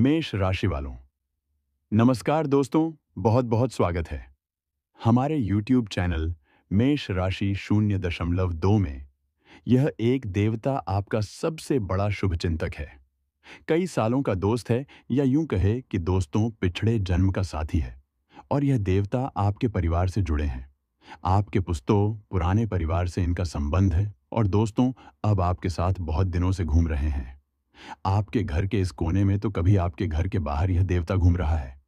मेष राशि वालों, नमस्कार दोस्तों। बहुत बहुत स्वागत है हमारे YouTube चैनल मेष राशि 0.2 में। यह एक देवता आपका सबसे बड़ा शुभचिंतक है, कई सालों का दोस्त है, या यूं कहे कि दोस्तों पिछड़े जन्म का साथी है। और यह देवता आपके परिवार से जुड़े हैं। आपके पुश्तों पुराने परिवार से इनका संबंध है, और दोस्तों अब आपके साथ बहुत दिनों से घूम रहे हैं। आपके घर के इस कोने में तो कभी आपके घर के बाहर यह देवता घूम रहा है।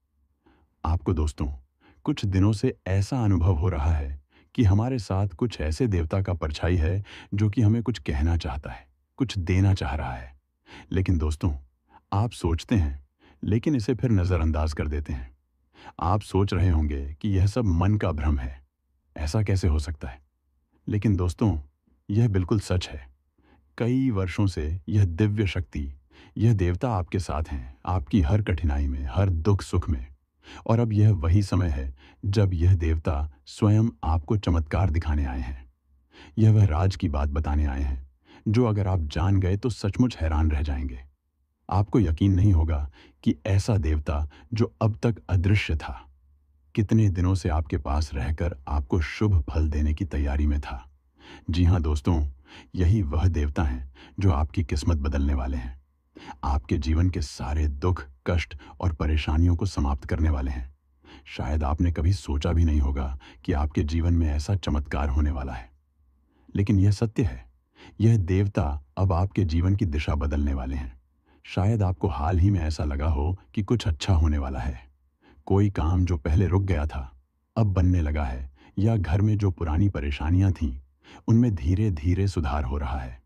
आपको दोस्तों कुछ दिनों से ऐसा अनुभव हो रहा है कि हमारे साथ कुछ ऐसे देवता का परछाई है जो कि हमें कुछ कहना चाहता है, कुछ देना चाह रहा है। लेकिन दोस्तों, आप सोचते हैं, लेकिन इसे फिर नज़रअंदाज कर देते हैं। आप सोच रहे होंगे कि यह सब मन का भ्रम है, ऐसा कैसे हो सकता है। लेकिन दोस्तों, यह बिल्कुल सच है। कई वर्षों से यह दिव्य शक्ति, यह देवता आपके साथ हैं, आपकी हर कठिनाई में, हर दुख सुख में। और अब यह वही समय है जब यह देवता स्वयं आपको चमत्कार दिखाने आए हैं। यह वह राज की बात बताने आए हैं जो अगर आप जान गए तो सचमुच हैरान रह जाएंगे। आपको यकीन नहीं होगा कि ऐसा देवता जो अब तक अदृश्य था, कितने दिनों से आपके पास रहकर आपको शुभ फल देने की तैयारी में था। जी हाँ दोस्तों, यही वह देवता हैं जो आपकी किस्मत बदलने वाले हैं। आपके जीवन के सारे दुख, कष्ट और परेशानियों को समाप्त करने वाले हैं। शायद आपने कभी सोचा भी नहीं होगा कि आपके जीवन में ऐसा चमत्कार होने वाला है, लेकिन यह सत्य है। यह देवता अब आपके जीवन की दिशा बदलने वाले हैं। शायद आपको हाल ही में ऐसा लगा हो कि कुछ अच्छा होने वाला है। कोई काम जो पहले रुक गया था अब बनने लगा है, या घर में जो पुरानी परेशानियां थीं उनमें धीरे धीरे सुधार हो रहा है।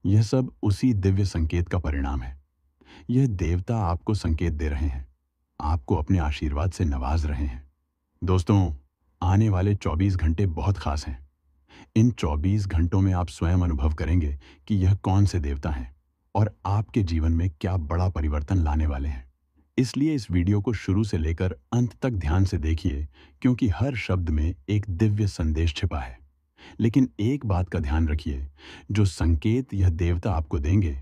यह सब उसी दिव्य संकेत का परिणाम है। यह देवता आपको संकेत दे रहे हैं, आपको अपने आशीर्वाद से नवाज रहे हैं। दोस्तों, आने वाले 24 घंटे बहुत खास हैं। इन 24 घंटों में आप स्वयं अनुभव करेंगे कि यह कौन से देवता हैं और आपके जीवन में क्या बड़ा परिवर्तन लाने वाले हैं। इसलिए इस वीडियो को शुरू से लेकर अंत तक ध्यान से देखिए, क्योंकि हर शब्द में एक दिव्य संदेश छिपा है। लेकिन एक बात का ध्यान रखिए, जो संकेत यह देवता आपको देंगे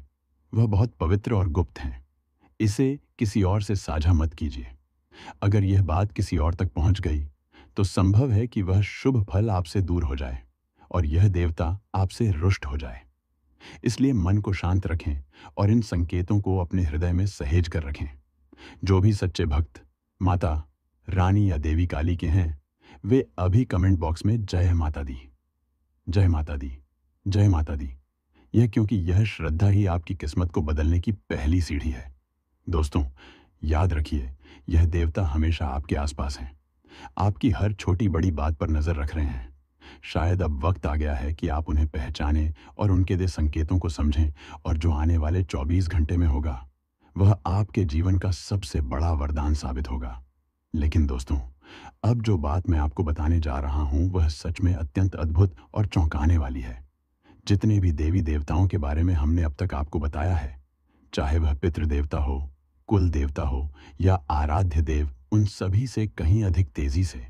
वह बहुत पवित्र और गुप्त हैं। इसे किसी और से साझा मत कीजिए। अगर यह बात किसी और तक पहुंच गई तो संभव है कि वह शुभ फल आपसे दूर हो जाए और यह देवता आपसे रुष्ट हो जाए। इसलिए मन को शांत रखें और इन संकेतों को अपने हृदय में सहेज कर रखें। जो भी सच्चे भक्त माता रानी या देवी काली के हैं, वे अभी कमेंट बॉक्स में जय माता दी, जय माता दी, जय माता दी। यह क्योंकि यह श्रद्धा ही आपकी किस्मत को बदलने की पहली सीढ़ी है। दोस्तों, याद रखिए, यह देवता हमेशा आपके आसपास हैं, आपकी हर छोटी बड़ी बात पर नजर रख रहे हैं। शायद अब वक्त आ गया है कि आप उन्हें पहचानें और उनके दे संकेतों को समझें, और जो आने वाले 24 घंटे में होगा वह आपके जीवन का सबसे बड़ा वरदान साबित होगा। लेकिन दोस्तों, अब जो बात मैं आपको बताने जा रहा हूं वह सच में अत्यंत अद्भुत और चौंकाने वाली है। जितने भी देवी देवताओं के बारे में हमने अब तक आपको बताया है, चाहे वह पितृ देवता हो, कुल देवता हो या आराध्य देव, उन सभी से कहीं अधिक तेजी से,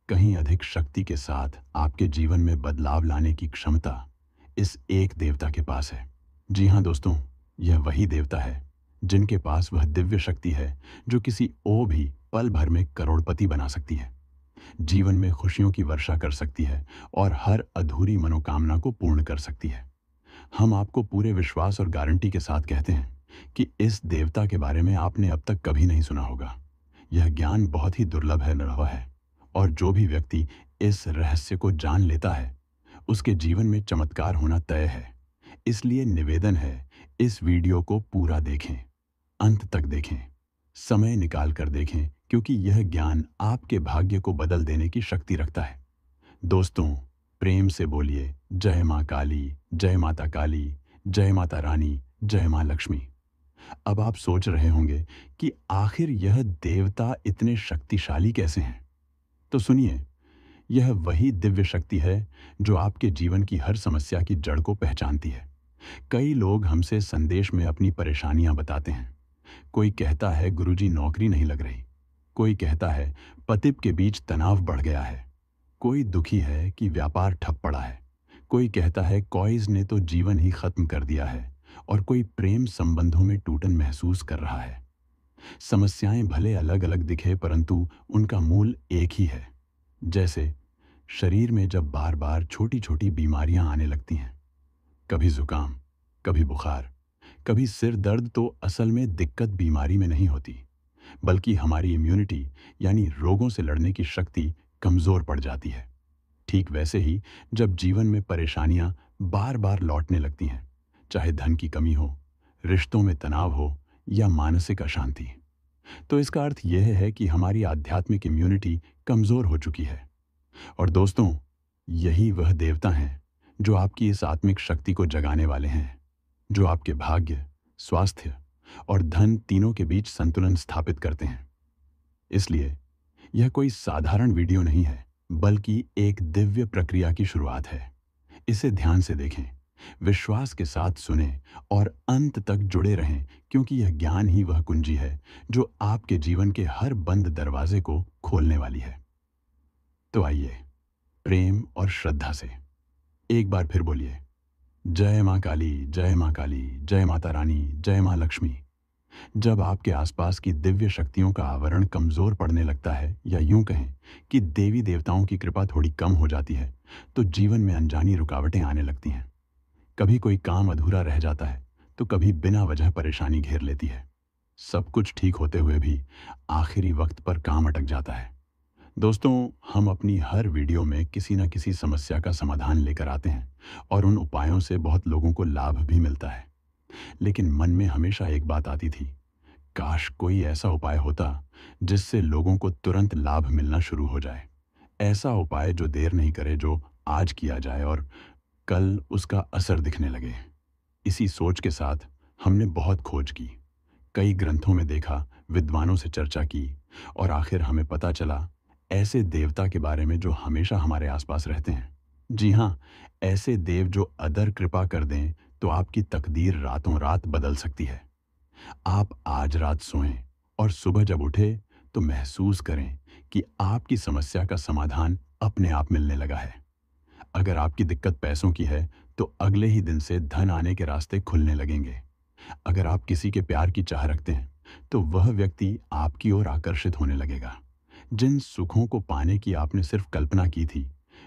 कहीं अधिक शक्ति के साथ आपके जीवन में बदलाव लाने की क्षमता इस एक देवता के पास है। जी हाँ दोस्तों, यह वही देवता है जिनके पास वह दिव्य शक्ति है जो किसी ओ भी पल भर में करोड़पति बना सकती है, जीवन में खुशियों की वर्षा कर सकती है और हर अधूरी मनोकामना को पूर्ण कर सकती है। हम आपको पूरे विश्वास और गारंटी के साथ कहते हैं कि इस देवता के बारे में आपने अब तक कभी नहीं सुना होगा। यह ज्ञान बहुत ही दुर्लभ है, निरहुआ है, और जो भी व्यक्ति इस रहस्य को जान लेता है उसके जीवन में चमत्कार होना तय है। इसलिए निवेदन है, इस वीडियो को पूरा देखें, अंत तक देखें, समय निकाल कर देखें, क्योंकि यह ज्ञान आपके भाग्य को बदल देने की शक्ति रखता है। दोस्तों, प्रेम से बोलिए जय माँ काली, जय माता काली, जय माता रानी, जय माँ लक्ष्मी। अब आप सोच रहे होंगे कि आखिर यह देवता इतने शक्तिशाली कैसे हैं। तो सुनिए, यह वही दिव्य शक्ति है जो आपके जीवन की हर समस्या की जड़ को पहचानती है। कई लोग हमसे संदेश में अपनी परेशानियां बताते हैं। कोई कहता है गुरुजी नौकरी नहीं लग रही, कोई कहता है पति के बीच तनाव बढ़ गया है, कोई दुखी है कि व्यापार ठप पड़ा है, कोई कहता है कॉइज ने तो जीवन ही खत्म कर दिया है, और कोई प्रेम संबंधों में टूटन महसूस कर रहा है। समस्याएं भले अलग अलग दिखे परंतु उनका मूल एक ही है। जैसे शरीर में जब बार बार छोटी छोटी बीमारियां आने लगती हैं, कभी जुकाम, कभी बुखार, कभी सिर दर्द, तो असल में दिक्कत बीमारी में नहीं होती, बल्कि हमारी इम्यूनिटी यानी रोगों से लड़ने की शक्ति कमज़ोर पड़ जाती है। ठीक वैसे ही जब जीवन में परेशानियां बार बार लौटने लगती हैं, चाहे धन की कमी हो, रिश्तों में तनाव हो या मानसिक अशांति, तो इसका अर्थ यह है कि हमारी आध्यात्मिक इम्यूनिटी कमज़ोर हो चुकी है। और दोस्तों, यही वह देवता हैं जो आपकी इस आत्मिक शक्ति को जगाने वाले हैं, जो आपके भाग्य, स्वास्थ्य और धन तीनों के बीच संतुलन स्थापित करते हैं। इसलिए यह कोई साधारण वीडियो नहीं है, बल्कि एक दिव्य प्रक्रिया की शुरुआत है। इसे ध्यान से देखें, विश्वास के साथ सुनें और अंत तक जुड़े रहें, क्योंकि यह ज्ञान ही वह कुंजी है जो आपके जीवन के हर बंद दरवाजे को खोलने वाली है। तो आइए, प्रेम और श्रद्धा से एक बार फिर बोलिए, जय माँ काली, जय माँ काली, जय माता रानी, जय माँ लक्ष्मी। जब आपके आसपास की दिव्य शक्तियों का आवरण कमजोर पड़ने लगता है, या यूं कहें कि देवी देवताओं की कृपा थोड़ी कम हो जाती है, तो जीवन में अनजानी रुकावटें आने लगती हैं। कभी कोई काम अधूरा रह जाता है, तो कभी बिना वजह परेशानी घेर लेती है। सब कुछ ठीक होते हुए भी आखिरी वक्त पर काम अटक जाता है। दोस्तों, हम अपनी हर वीडियो में किसी न किसी समस्या का समाधान लेकर आते हैं, और उन उपायों से बहुत लोगों को लाभ भी मिलता है। लेकिन मन में हमेशा एक बात आती थी, काश कोई ऐसा उपाय होता जिससे लोगों को तुरंत लाभ मिलना शुरू हो जाए। ऐसा उपाय जो देर नहीं करे, जो आज किया जाए और कल उसका असर दिखने लगे। इसी सोच के साथ हमने बहुत खोज की, कई ग्रंथों में देखा, विद्वानों से चर्चा की, और आखिर हमें पता चला ऐसे देवता के बारे में जो हमेशा हमारे आसपास रहते हैं। जी हाँ, ऐसे देव जो अदर कृपा कर दें तो आपकी तकदीर रातों रात बदल सकती है। आप आज रात सोएं और सुबह जब उठे तो महसूस करें कि आपकी समस्या का समाधान अपने आप मिलने लगा है। अगर आपकी दिक्कत पैसों की है, तो अगले ही दिन से धन आने के रास्ते खुलने लगेंगे। अगर आप किसी के प्यार की चाह रखते हैं, तो वह व्यक्ति आपकी ओर आकर्षित होने लगेगा। जिन सुखों को पाने की आपने सिर्फ कल्पना की थी,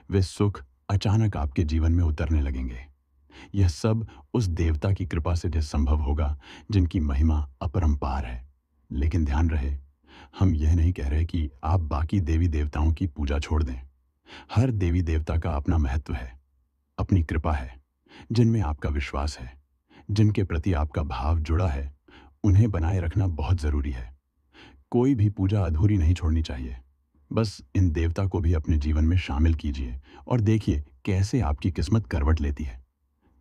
वे सुख अचानक आपके जीवन में उतरने लगेंगे। यह सब उस देवता की कृपा से संभव होगा जिनकी महिमा अपरंपार है। लेकिन ध्यान रहे, हम यह नहीं कह रहे कि आप बाकी देवी देवताओं की पूजा छोड़ दें। हर देवी देवता का अपना महत्व है, अपनी कृपा है। जिनमें आपका विश्वास है, जिनके प्रति आपका भाव जुड़ा है, उन्हें बनाए रखना बहुत जरूरी है। कोई भी पूजा अधूरी नहीं छोड़नी चाहिए। बस इन देवता को भी अपने जीवन में शामिल कीजिए और देखिए कैसे आपकी किस्मत करवट लेती है।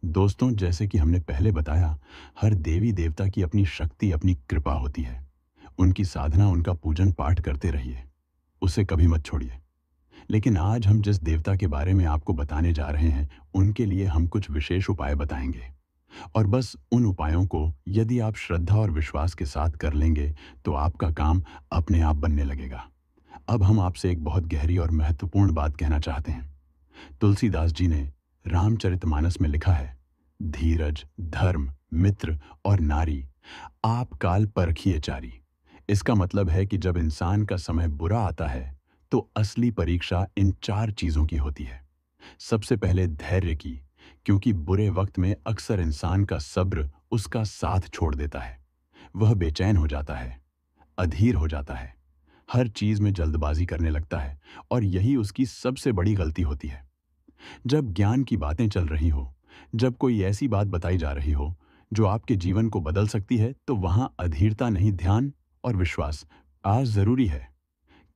दोस्तों, जैसे कि हमने पहले बताया, हर देवी देवता की अपनी शक्ति, अपनी कृपा होती है। उनकी साधना, उनका पूजन पाठ करते रहिए, उसे कभी मत छोड़िए। लेकिन आज हम जिस देवता के बारे में आपको बताने जा रहे हैं, उनके लिए हम कुछ विशेष उपाय बताएंगे। और बस उन उपायों को यदि आप श्रद्धा और विश्वास के साथ कर लेंगे, तो आपका काम अपने आप बनने लगेगा। अब हम आपसे एक बहुत गहरी और महत्वपूर्ण बात कहना चाहते हैं। तुलसीदास जी ने रामचरितमानस में लिखा है, धीरज, धर्म, मित्र और नारी, आप काल परखिए चारी। इसका मतलब है कि जब इंसान का समय बुरा आता है, तो असली परीक्षा इन 4 चीजों की होती है। सबसे पहले धैर्य की, क्योंकि बुरे वक्त में अक्सर इंसान का सब्र उसका साथ छोड़ देता है। वह बेचैन हो जाता है, अधीर हो जाता है, हर चीज में जल्दबाजी करने लगता है, और यही उसकी सबसे बड़ी गलती होती है। जब ज्ञान की बातें चल रही हो, जब कोई ऐसी बात बताई जा रही हो जो आपके जीवन को बदल सकती है, तो वहां अधीरता नहीं, ध्यान और विश्वास आज जरूरी है।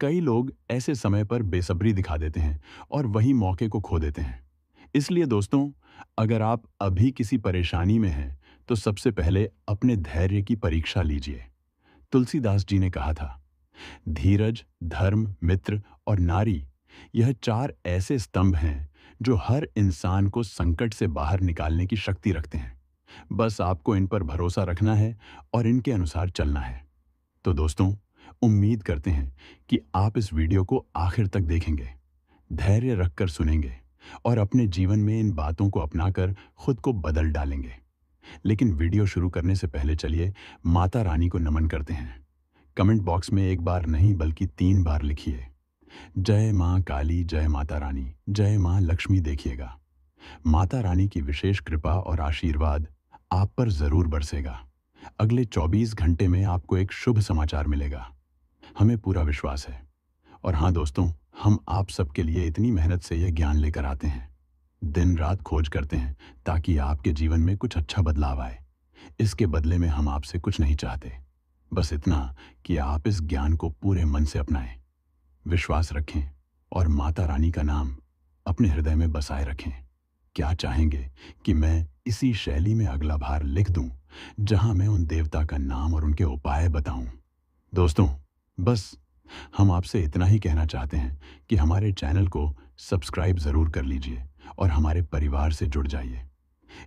कई लोग ऐसे समय पर बेसब्री दिखा देते हैं और वही मौके को खो देते हैं। इसलिए दोस्तों, अगर आप अभी किसी परेशानी में हैं, तो सबसे पहले अपने धैर्य की परीक्षा लीजिए। तुलसीदास जी ने कहा था, धीरज, धर्म, मित्र और नारी, यह 4 ऐसे स्तंभ हैं जो हर इंसान को संकट से बाहर निकालने की शक्ति रखते हैं। बस आपको इन पर भरोसा रखना है और इनके अनुसार चलना है। तो दोस्तों, उम्मीद करते हैं कि आप इस वीडियो को आखिर तक देखेंगे, धैर्य रखकर सुनेंगे और अपने जीवन में इन बातों को अपनाकर खुद को बदल डालेंगे। लेकिन वीडियो शुरू करने से पहले चलिए माता रानी को नमन करते हैं। कमेंट बॉक्स में एक बार नहीं बल्कि 3 बार लिखिए, जय माँ काली, जय माता रानी, जय माँ लक्ष्मी। देखिएगा, माता रानी की विशेष कृपा और आशीर्वाद आप पर जरूर बरसेगा। अगले 24 घंटे में आपको एक शुभ समाचार मिलेगा, हमें पूरा विश्वास है। और हाँ दोस्तों, हम आप सबके लिए इतनी मेहनत से यह ज्ञान लेकर आते हैं, दिन रात खोज करते हैं ताकि आपके जीवन में कुछ अच्छा बदलाव आए। इसके बदले में हम आपसे कुछ नहीं चाहते, बस इतना कि आप इस ज्ञान को पूरे मन से अपनाएं, विश्वास रखें और माता रानी का नाम अपने हृदय में बसाए रखें। क्या चाहेंगे कि मैं इसी शैली में अगला भार लिख दूं, जहां मैं उन देवता का नाम और उनके उपाय बताऊं? दोस्तों, बस हम आपसे इतना ही कहना चाहते हैं कि हमारे चैनल को सब्सक्राइब ज़रूर कर लीजिए और हमारे परिवार से जुड़ जाइए।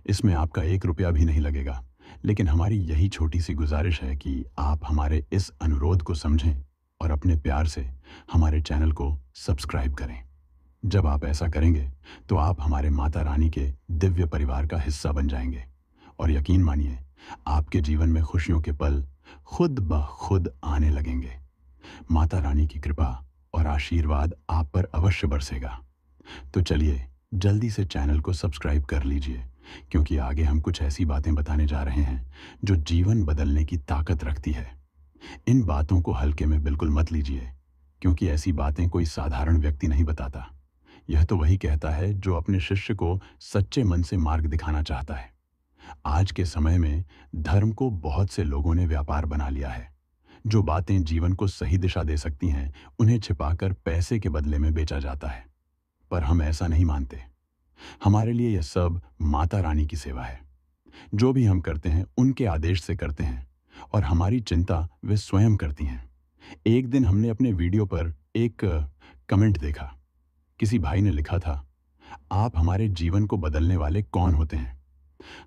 इसमें आपका 1 रुपया भी नहीं लगेगा, लेकिन हमारी यही छोटी सी गुजारिश है कि आप हमारे इस अनुरोध को समझें और अपने प्यार से हमारे चैनल को सब्सक्राइब करें। जब आप ऐसा करेंगे तो आप हमारे माता रानी के दिव्य परिवार का हिस्सा बन जाएंगे और यकीन मानिए, आपके जीवन में खुशियों के पल खुद ब खुद आने लगेंगे। माता रानी की कृपा और आशीर्वाद आप पर अवश्य बरसेगा। तो चलिए जल्दी से चैनल को सब्सक्राइब कर लीजिए, क्योंकि आगे हम कुछ ऐसी बातें बताने जा रहे हैं जो जीवन बदलने की ताकत रखती है। इन बातों को हल्के में बिल्कुल मत लीजिए, क्योंकि ऐसी बातें कोई साधारण व्यक्ति नहीं बताता। यह तो वही कहता है जो अपने शिष्य को सच्चे मन से मार्ग दिखाना चाहता है। आज के समय में धर्म को बहुत से लोगों ने व्यापार बना लिया है। जो बातें जीवन को सही दिशा दे सकती हैं, उन्हें छिपाकर पैसे के बदले में बेचा जाता है। पर हम ऐसा नहीं मानते। हमारे लिए यह सब माता रानी की सेवा है। जो भी हम करते हैं उनके आदेश से करते हैं और हमारी चिंता वे स्वयं करती हैं। एक दिन हमने अपने वीडियो पर एक कमेंट देखा। किसी भाई ने लिखा था, आप हमारे जीवन को बदलने वाले कौन होते हैं?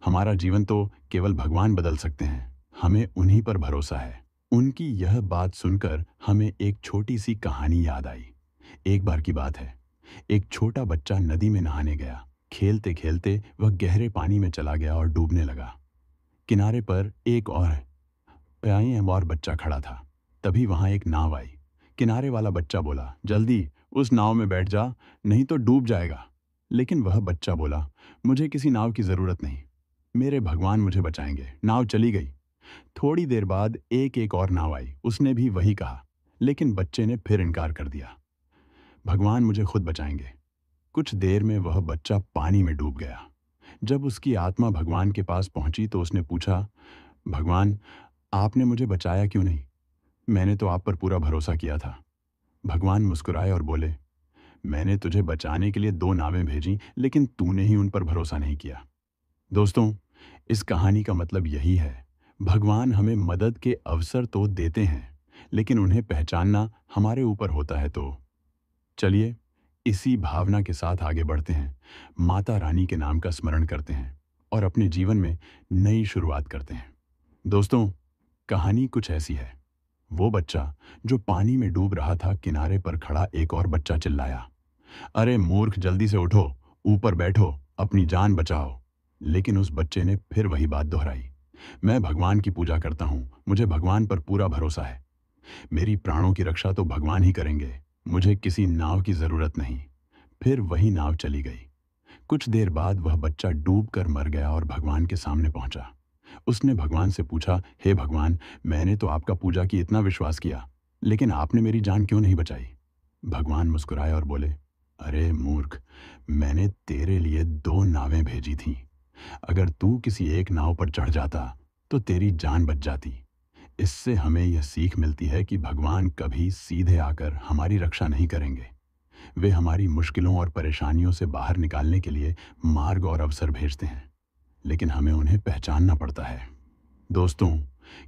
हमारा जीवन तो केवल भगवान बदल सकते हैं, हमें उन्हीं पर भरोसा है। उनकी यह बात सुनकर हमें एक छोटी सी कहानी याद आई। एक बार की बात है, एक छोटा बच्चा नदी में नहाने गया। खेलते खेलते वह गहरे पानी में चला गया और डूबने लगा। किनारे पर एक और बच्चा खड़ा था। तभी वहां एक नाव आई। किनारे वाला बच्चा बोला, जल्दी उस नाव में बैठ जा, नहीं तो डूब जाएगा। लेकिन वह बच्चा बोला, मुझे किसी नाव की जरूरत नहीं, मेरे भगवान मुझे बचाएंगे। नाव चली गई। थोड़ी देर बाद एक और नाव आई। उसने भी वही कहा, लेकिन बच्चे ने फिर इनकार कर दिया, भगवान मुझे खुद बचाएंगे। कुछ देर में वह बच्चा पानी में डूब गया। जब उसकी आत्मा भगवान के पास पहुंची तो उसने पूछा, भगवान आपने मुझे बचाया क्यों नहीं? मैंने तो आप पर पूरा भरोसा किया था। भगवान मुस्कुराए और बोले, मैंने तुझे बचाने के लिए 2 नावें भेजी, लेकिन तूने ही उन पर भरोसा नहीं किया। दोस्तों, इस कहानी का मतलब यही है, भगवान हमें मदद के अवसर तो देते हैं, लेकिन उन्हें पहचानना हमारे ऊपर होता है। तो चलिए इसी भावना के साथ आगे बढ़ते हैं, माता रानी के नाम का स्मरण करते हैं और अपने जीवन में नई शुरुआत करते हैं। दोस्तों, कहानी कुछ ऐसी है। वो बच्चा जो पानी में डूब रहा था, किनारे पर खड़ा एक और बच्चा चिल्लाया, अरे मूर्ख, जल्दी से उठो, ऊपर बैठो, अपनी जान बचाओ। लेकिन उस बच्चे ने फिर वही बात दोहराई, मैं भगवान की पूजा करता हूं, मुझे भगवान पर पूरा भरोसा है, मेरी प्राणों की रक्षा तो भगवान ही करेंगे, मुझे किसी नाव की जरूरत नहीं। फिर वही नाव चली गई। कुछ देर बाद वह बच्चा डूब कर मर गया और भगवान के सामने पहुंचा। उसने भगवान से पूछा, हे भगवान, मैंने तो आपका पूजा की इतना विश्वास किया, लेकिन आपने मेरी जान क्यों नहीं बचाई? भगवान मुस्कुराए और बोले, अरे मूर्ख, मैंने तेरे लिए 2 नावें भेजी थीं। अगर तू किसी एक नाव पर चढ़ जाता तो तेरी जान बच जाती। इससे हमें यह सीख मिलती है कि भगवान कभी सीधे आकर हमारी रक्षा नहीं करेंगे। वे हमारी मुश्किलों और परेशानियों से बाहर निकालने के लिए मार्ग और अवसर भेजते हैं, लेकिन हमें उन्हें पहचानना पड़ता है। दोस्तों,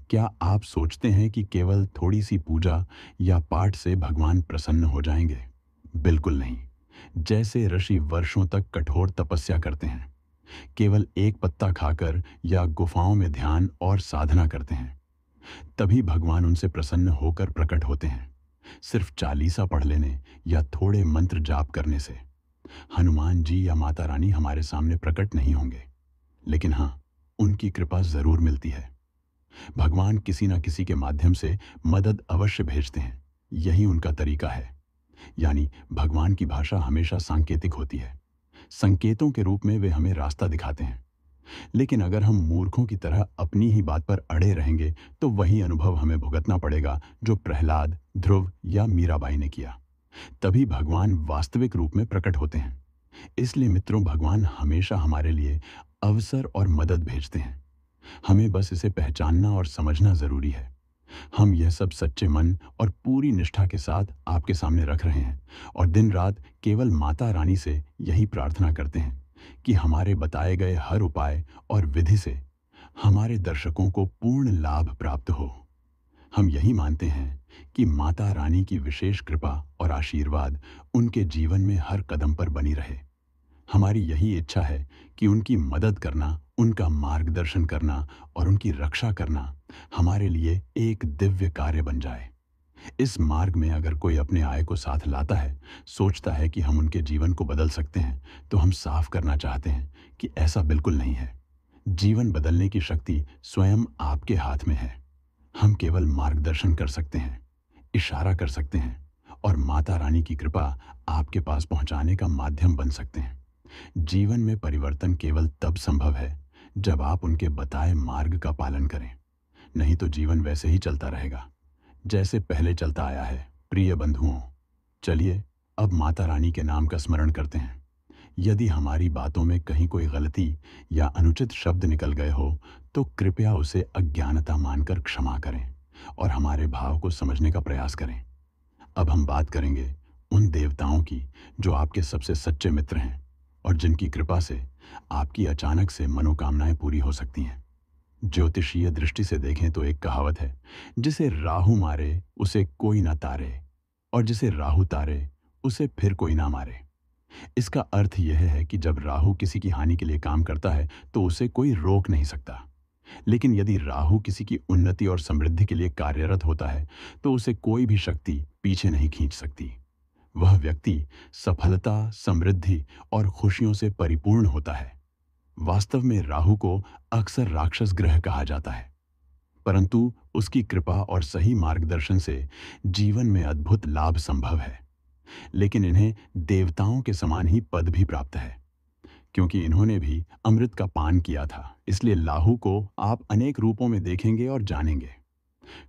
क्या आप सोचते हैं कि केवल थोड़ी सी पूजा या पाठ से भगवान प्रसन्न हो जाएंगे? बिल्कुल नहीं। जैसे ऋषि वर्षों तक कठोर तपस्या करते हैं, केवल एक पत्ता खाकर या गुफाओं में ध्यान और साधना करते हैं, तभी भगवान उनसे प्रसन्न होकर प्रकट होते हैं। सिर्फ चालीसा पढ़ लेने या थोड़े मंत्र जाप करने से हनुमान जी या माता रानी हमारे सामने प्रकट नहीं होंगे, लेकिन हाँ, उनकी कृपा जरूर मिलती है। भगवान किसी न किसी के माध्यम से मदद अवश्य भेजते हैं। यही उनका तरीका है। यानी भगवान की भाषा हमेशा सांकेतिक होती है। संकेतों के रूप में वे हमें रास्ता दिखाते हैं। लेकिन अगर हम मूर्खों की तरह अपनी ही बात पर अड़े रहेंगे तो वही अनुभव हमें भुगतना पड़ेगा जो प्रहलाद, ध्रुव या मीराबाई ने किया। तभी भगवान वास्तविक रूप में प्रकट होते हैं। इसलिए मित्रों, भगवान हमेशा हमारे लिए अवसर और मदद भेजते हैं। हमें बस इसे पहचानना और समझना जरूरी है। हम यह सब सच्चे मन और पूरी निष्ठा के साथ आपके सामने रख रहे हैं और दिन रात केवल माता रानी से यही प्रार्थना करते हैं कि हमारे बताए गए हर उपाय और विधि से हमारे दर्शकों को पूर्ण लाभ प्राप्त हो। हम यही मानते हैं कि माता रानी की विशेष कृपा और आशीर्वाद उनके जीवन में हर कदम पर बनी रहे। हमारी यही इच्छा है कि उनकी मदद करना, उनका मार्गदर्शन करना और उनकी रक्षा करना हमारे लिए एक दिव्य कार्य बन जाए। इस मार्ग में अगर कोई अपने आय को साथ लाता है, सोचता है कि हम उनके जीवन को बदल सकते हैं, तो हम साफ करना चाहते हैं कि ऐसा बिल्कुल नहीं है। जीवन बदलने की शक्ति स्वयं आपके हाथ में है। हम केवल मार्गदर्शन कर सकते हैं, इशारा कर सकते हैं और माता रानी की कृपा आपके पास पहुंचाने का माध्यम बन सकते हैं। जीवन में परिवर्तन केवल तब संभव है जब आप उनके बताए मार्ग का पालन करें। नहीं तो जीवन वैसे ही चलता रहेगा जैसे पहले चलता आया है। प्रिय बंधुओं, चलिए अब माता रानी के नाम का स्मरण करते हैं। यदि हमारी बातों में कहीं कोई गलती या अनुचित शब्द निकल गए हो तो कृपया उसे अज्ञानता मानकर क्षमा करें और हमारे भाव को समझने का प्रयास करें। अब हम बात करेंगे उन देवताओं की जो आपके सबसे सच्चे मित्र हैं और जिनकी कृपा से आपकी अचानक से मनोकामनाएं पूरी हो सकती हैं। ज्योतिषीय दृष्टि से देखें तो एक कहावत है, जिसे राहु मारे उसे कोई ना तारे और जिसे राहु तारे उसे फिर कोई ना मारे। इसका अर्थ यह है कि जब राहु किसी की हानि के लिए काम करता है तो उसे कोई रोक नहीं सकता। लेकिन यदि राहु किसी की उन्नति और समृद्धि के लिए कार्यरत होता है तो उसे कोई भी शक्ति पीछे नहीं खींच सकती। वह व्यक्ति सफलता, समृद्धि और खुशियों से परिपूर्ण होता है। वास्तव में राहु को अक्सर राक्षस ग्रह कहा जाता है, परंतु उसकी कृपा और सही मार्गदर्शन से जीवन में अद्भुत लाभ संभव है। लेकिन इन्हें देवताओं के समान ही पद भी प्राप्त है, क्योंकि इन्होंने भी अमृत का पान किया था। इसलिए राहु को आप अनेक रूपों में देखेंगे और जानेंगे।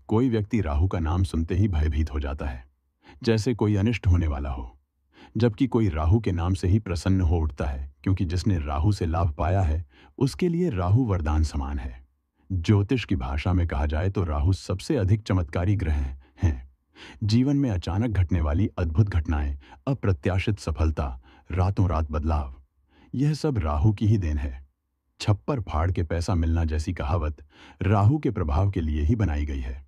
कोई व्यक्ति राहु का नाम सुनते ही भयभीत हो जाता है, जैसे कोई अनिष्ट होने वाला हो, जबकि कोई राहु के नाम से ही प्रसन्न हो उठता है, क्योंकि जिसने राहु से लाभ पाया है उसके लिए राहु वरदान समान है। ज्योतिष की भाषा में कहा जाए तो राहु सबसे अधिक चमत्कारी ग्रह हैं। जीवन में अचानक घटने वाली अद्भुत घटनाएं, अप्रत्याशित सफलता, रातों रात बदलाव, यह सब राहु की ही देन है। छप्पर फाड़ के पैसा मिलना जैसी कहावत राहु के प्रभाव के लिए ही बनाई गई है।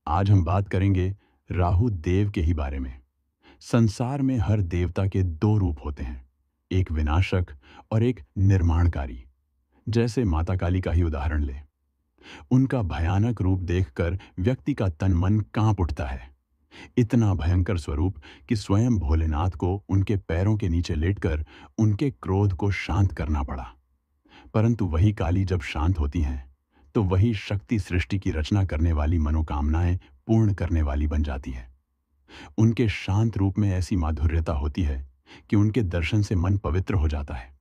आज हम बात करेंगे राहु देव के ही बारे में। संसार में हर देवता के दो रूप होते हैं, एक विनाशक और एक निर्माणकारी। जैसे माता काली का ही उदाहरण लें। उनका भयानक रूप देखकर व्यक्ति का तन मन कांप उठता है। इतना भयंकर स्वरूप कि स्वयं भोलेनाथ को उनके पैरों के नीचे लेटकर उनके क्रोध को शांत करना पड़ा। परंतु वही काली जब शांत होती हैं तो वही शक्ति सृष्टि की रचना करने वाली मनोकामनाएं पूर्ण करने वाली बन जाती है। उनके शांत रूप में ऐसी माधुर्यता होती है कि उनके दर्शन से मन पवित्र हो जाता है।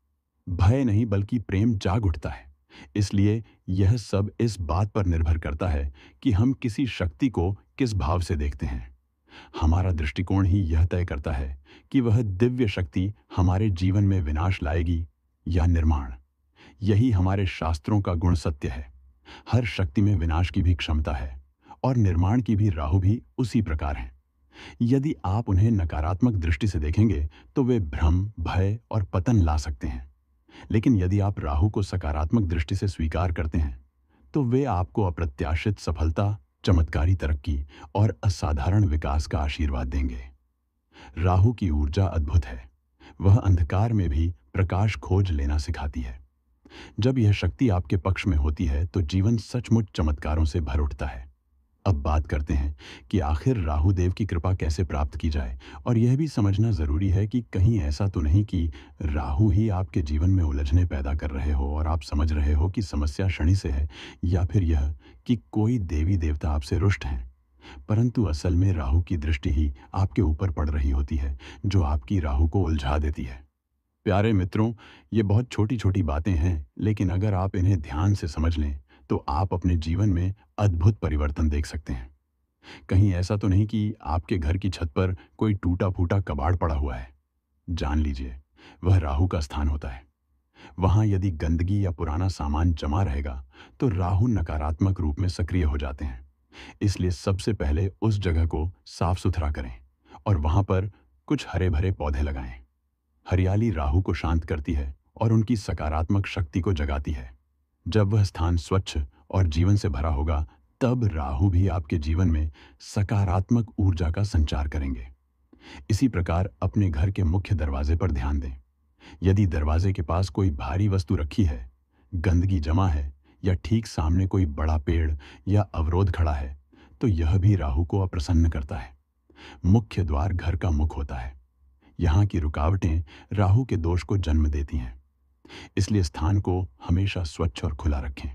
भय नहीं बल्कि प्रेम जाग उठता है। इसलिए यह सब इस बात पर निर्भर करता है कि हम किसी शक्ति को किस भाव से देखते हैं। हमारा दृष्टिकोण ही यह तय करता है कि वह दिव्य शक्ति हमारे जीवन में विनाश लाएगी या निर्माण। यही हमारे शास्त्रों का गुण सत्य है। हर शक्ति में विनाश की भी क्षमता है और निर्माण की भी। राहु भी उसी प्रकार हैं। यदि आप उन्हें नकारात्मक दृष्टि से देखेंगे तो वे भ्रम, भय और पतन ला सकते हैं। लेकिन यदि आप राहु को सकारात्मक दृष्टि से स्वीकार करते हैं तो वे आपको अप्रत्याशित सफलता, चमत्कारी तरक्की और असाधारण विकास का आशीर्वाद देंगे। राहु की ऊर्जा अद्भुत है। वह अंधकार में भी प्रकाश खोज लेना सिखाती है। जब यह शक्ति आपके पक्ष में होती है तो जीवन सचमुच चमत्कारों से भर उठता है। अब बात करते हैं कि आखिर राहु देव की कृपा कैसे प्राप्त की जाए। और यह भी समझना ज़रूरी है कि कहीं ऐसा तो नहीं कि राहु ही आपके जीवन में उलझने पैदा कर रहे हो और आप समझ रहे हो कि समस्या शनि से है, या फिर यह कि कोई देवी देवता आपसे रुष्ट हैं। परंतु असल में राहु की दृष्टि ही आपके ऊपर पड़ रही होती है, जो आपकी राहु को उलझा देती है। प्यारे मित्रों, ये बहुत छोटी छोटी बातें हैं, लेकिन अगर आप इन्हें ध्यान से समझ लें तो आप अपने जीवन में अद्भुत परिवर्तन देख सकते हैं। कहीं ऐसा तो नहीं कि आपके घर की छत पर कोई टूटा फूटा कबाड़ पड़ा हुआ है। जान लीजिए, वह राहु का स्थान होता है। वहां यदि गंदगी या पुराना सामान जमा रहेगा तो राहु नकारात्मक रूप में सक्रिय हो जाते हैं। इसलिए सबसे पहले उस जगह को साफ सुथरा करें और वहां पर कुछ हरे भरे पौधे लगाएं। हरियाली राहु को शांत करती है और उनकी सकारात्मक शक्ति को जगाती है। जब वह स्थान स्वच्छ और जीवन से भरा होगा, तब राहु भी आपके जीवन में सकारात्मक ऊर्जा का संचार करेंगे। इसी प्रकार अपने घर के मुख्य दरवाजे पर ध्यान दें। यदि दरवाजे के पास कोई भारी वस्तु रखी है, गंदगी जमा है, या ठीक सामने कोई बड़ा पेड़ या अवरोध खड़ा है, तो यह भी राहु को अप्रसन्न करता है। मुख्य द्वार घर का मुख होता है। यहाँ की रुकावटें राहु के दोष को जन्म देती हैं। इसलिए स्थान को हमेशा स्वच्छ और खुला रखें।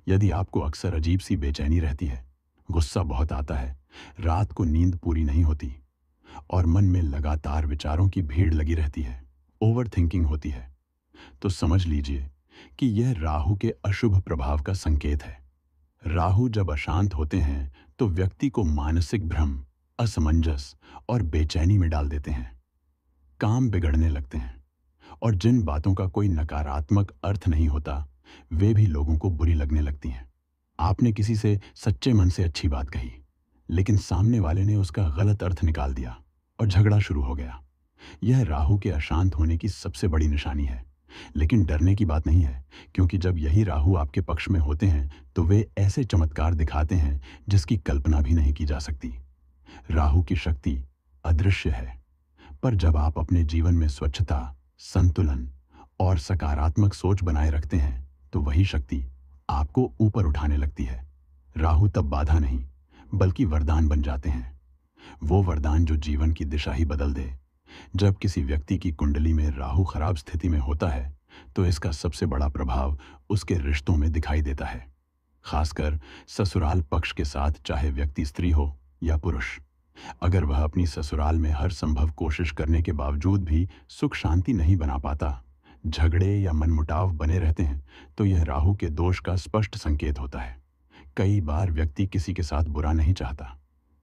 यदि आपको अक्सर अजीब सी बेचैनी रहती है, गुस्सा बहुत आता है, रात को नींद पूरी नहीं होती और मन में लगातार विचारों की भीड़ लगी रहती है, ओवर थिंकिंग होती है, तो समझ लीजिए कि यह राहु के अशुभ प्रभाव का संकेत है। राहु जब अशांत होते हैं तो व्यक्ति को मानसिक भ्रम, असमंजस और बेचैनी में डाल देते हैं। काम बिगड़ने लगते हैं और जिन बातों का कोई नकारात्मक अर्थ नहीं होता, वे भी लोगों को बुरी लगने लगती हैं। आपने किसी से सच्चे मन से अच्छी बात कही, लेकिन सामने वाले ने उसका गलत अर्थ निकाल दिया और झगड़ा शुरू हो गया। यह राहु के अशांत होने की सबसे बड़ी निशानी है। लेकिन डरने की बात नहीं है, क्योंकि जब यही राहु आपके पक्ष में होते हैं तो वे ऐसे चमत्कार दिखाते हैं जिसकी कल्पना भी नहीं की जा सकती। राहु की शक्ति अदृश्य है, पर जब आप अपने जीवन में स्वच्छता, संतुलन और सकारात्मक सोच बनाए रखते हैं, तो वही शक्ति आपको ऊपर उठाने लगती है। राहु तब बाधा नहीं, बल्कि वरदान बन जाते हैं। वो वरदान जो जीवन की दिशा ही बदल दे। जब किसी व्यक्ति की कुंडली में राहु खराब स्थिति में होता है, तो इसका सबसे बड़ा प्रभाव उसके रिश्तों में दिखाई देता है। खासकर ससुराल पक्ष के साथ, चाहे व्यक्ति स्त्री हो या पुरुष। अगर वह अपनी ससुराल में हर संभव कोशिश करने के बावजूद भी सुख शांति नहीं बना पाता, झगड़े या मनमुटाव बने रहते हैं, तो यह राहु के दोष का स्पष्ट संकेत होता है। कई बार व्यक्ति किसी के साथ बुरा नहीं चाहता,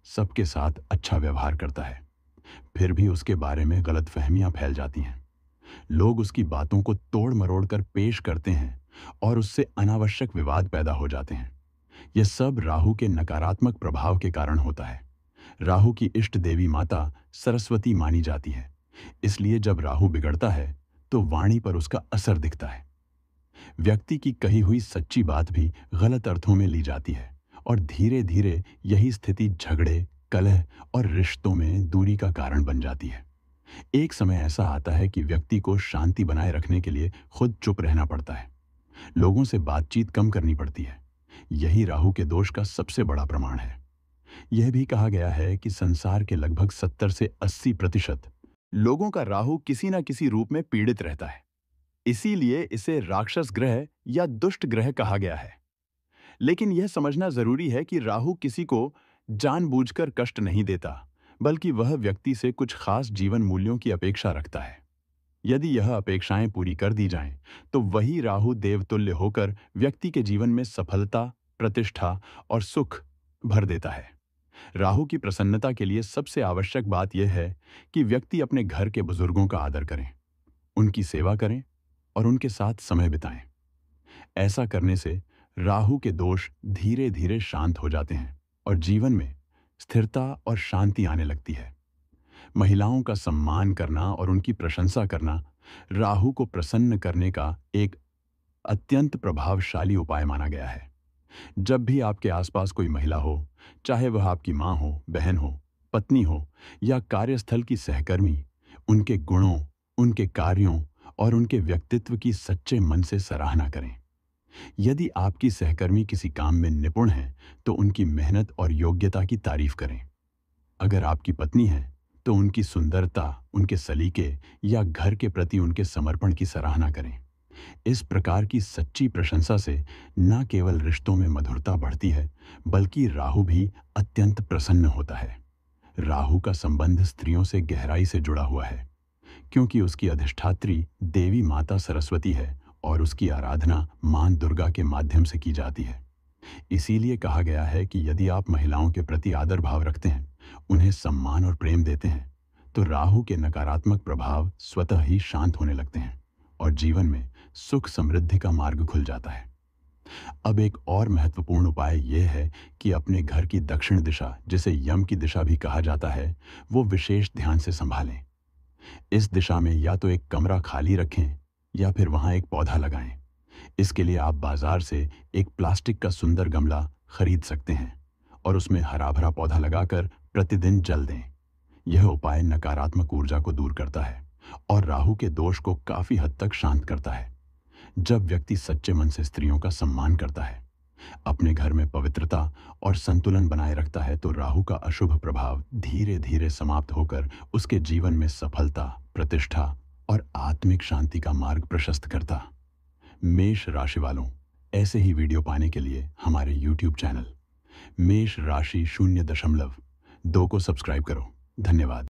सबके साथ अच्छा व्यवहार करता है, फिर भी उसके बारे में गलतफहमियां फैल जाती हैं। लोग उसकी बातों को तोड़ मरोड़ कर पेश करते हैं और उससे अनावश्यक विवाद पैदा हो जाते हैं। यह सब राहु के नकारात्मक प्रभाव के कारण होता है। राहु की इष्ट देवी माता सरस्वती मानी जाती है। इसलिए जब राहु बिगड़ता है तो वाणी पर उसका असर दिखता है। व्यक्ति की कही हुई सच्ची बात भी गलत अर्थों में ली जाती है और धीरे धीरे यही स्थिति झगड़े, कलह और रिश्तों में दूरी का कारण बन जाती है। एक समय ऐसा आता है कि व्यक्ति को शांति बनाए रखने के लिए खुद चुप रहना पड़ता है, लोगों से बातचीत कम करनी पड़ती है। यही राहु के दोष का सबसे बड़ा प्रमाण है। यह भी कहा गया है कि संसार के लगभग 70 से 80% लोगों का राहु किसी न किसी रूप में पीड़ित रहता है। इसीलिए इसे राक्षस ग्रह या दुष्ट ग्रह कहा गया है। लेकिन यह समझना जरूरी है कि राहु किसी को जानबूझकर कष्ट नहीं देता, बल्कि वह व्यक्ति से कुछ खास जीवन मूल्यों की अपेक्षा रखता है। यदि यह अपेक्षाएं पूरी कर दी जाएं, तो वही राहु देवतुल्य होकर व्यक्ति के जीवन में सफलता, प्रतिष्ठा और सुख भर देता है। राहु की प्रसन्नता के लिए सबसे आवश्यक बात यह है कि व्यक्ति अपने घर के बुजुर्गों का आदर करें, उनकी सेवा करें और उनके साथ समय बिताएं। ऐसा करने से राहु के दोष धीरे धीरे शांत हो जाते हैं और जीवन में स्थिरता और शांति आने लगती है। महिलाओं का सम्मान करना और उनकी प्रशंसा करना राहु को प्रसन्न करने का एक अत्यंत प्रभावशाली उपाय माना गया है। जब भी आपके आसपास कोई महिला हो, चाहे वह आपकी माँ हो, बहन हो, पत्नी हो या कार्यस्थल की सहकर्मी, उनके गुणों, उनके कार्यों और उनके व्यक्तित्व की सच्चे मन से सराहना करें। यदि आपकी सहकर्मी किसी काम में निपुण है तो उनकी मेहनत और योग्यता की तारीफ करें। अगर आपकी पत्नी है तो उनकी सुंदरता, उनके सलीके या घर के प्रति उनके समर्पण की सराहना करें। इस प्रकार की सच्ची प्रशंसा से न केवल रिश्तों में मधुरता बढ़ती है, बल्कि राहु भी अत्यंत प्रसन्न होता है। राहु का संबंध स्त्रियों से गहराई से जुड़ा हुआ है, क्योंकि उसकी अधिष्ठात्री देवी माता सरस्वती है और उसकी आराधना मां दुर्गा के माध्यम से की जाती है। इसीलिए कहा गया है कि यदि आप महिलाओं के प्रति आदर भाव रखते हैं, उन्हें सम्मान और प्रेम देते हैं, तो राहु के नकारात्मक प्रभाव स्वतः ही शांत होने लगते हैं और जीवन में सुख समृद्धि का मार्ग खुल जाता है। अब एक और महत्वपूर्ण उपाय यह है कि अपने घर की दक्षिण दिशा, जिसे यम की दिशा भी कहा जाता है, वो विशेष ध्यान से संभालें। इस दिशा में या तो एक कमरा खाली रखें या फिर वहां एक पौधा लगाएं। इसके लिए आप बाजार से एक प्लास्टिक का सुंदर गमला खरीद सकते हैं और उसमें हरा भरा पौधा लगाकर प्रतिदिन जल दें। यह उपाय नकारात्मक ऊर्जा को दूर करता है और राहु के दोष को काफी हद तक शांत करता है। जब व्यक्ति सच्चे मन से स्त्रियों का सम्मान करता है, अपने घर में पवित्रता और संतुलन बनाए रखता है, तो राहु का अशुभ प्रभाव धीरे धीरे समाप्त होकर उसके जीवन में सफलता, प्रतिष्ठा और आत्मिक शांति का मार्ग प्रशस्त करता। मेष राशि वालों, ऐसे ही वीडियो पाने के लिए हमारे YouTube चैनल मेष राशि 0.2 को सब्सक्राइब करो। धन्यवाद।